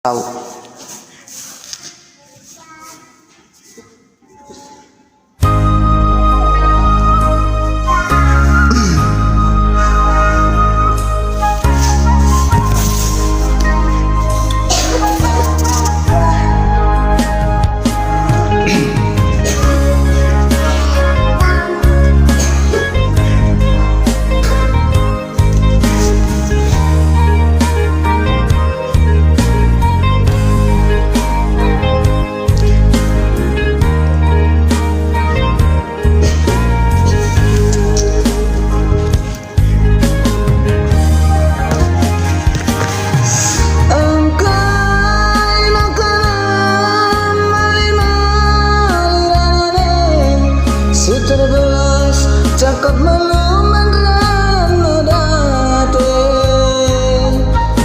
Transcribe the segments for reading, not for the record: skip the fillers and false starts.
tahu. Cakap meluman ranodate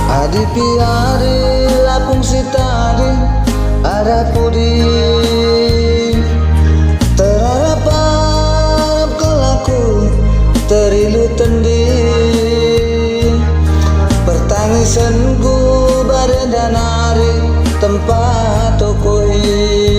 adi piari lapung sitari ada pudi terharap kelaku terilu tendi pertangisan ku barendanari tempat tokoi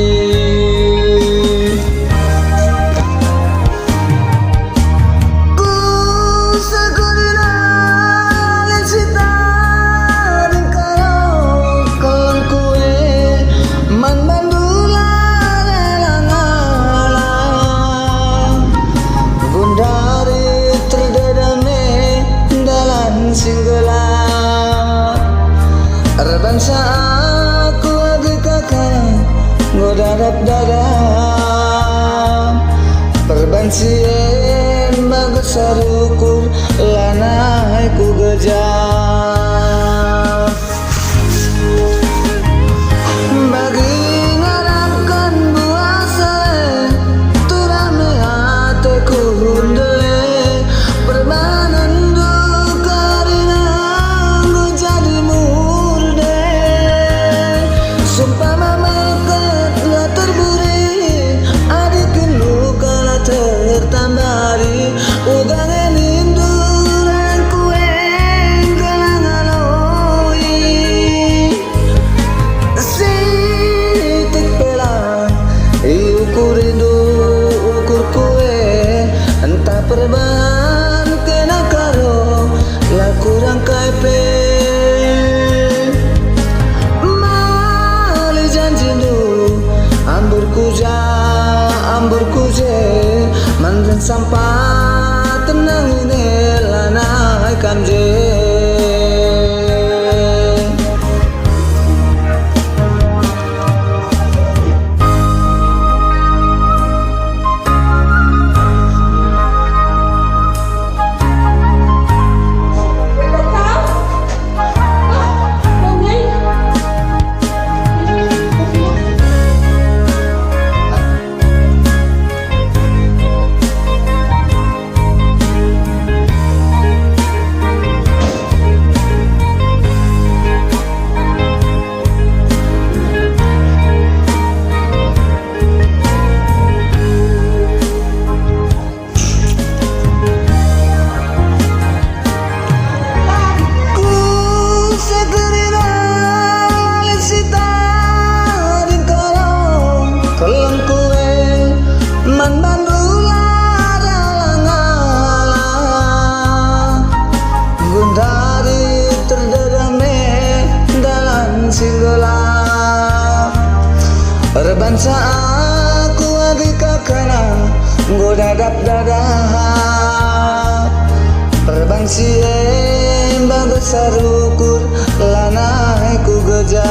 bangsa aku agi kakak ngodadap dadap perbansien bagus sarukur lanai ku gejap bagi ngarapkan buah sele turame hateku hundele perbanan sumpah meket lah terburi adikin luka lah tertambari ugangan induran kue gelangan oi sitik pelang ukur rindu ukur kue entah perban kena karo lah kurang kaipe ambur kuje mandan sampah tenang ini lanai kamje bangsa aku agi kakana godadap dadap perbangsien bagus sarukur lanai ku gejap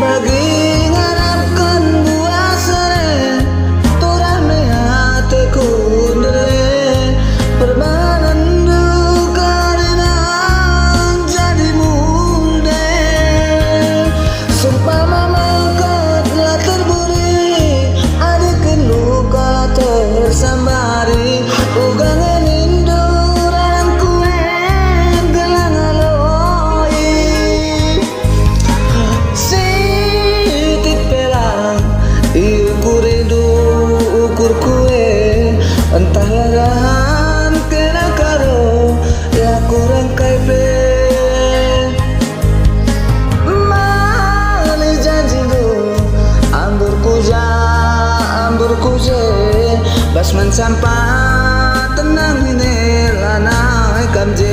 bagi ngarapkan buah sere turame hateku hundele perbanan sambari ugangan induran kue Pas man sampai tenang ini lanai kamje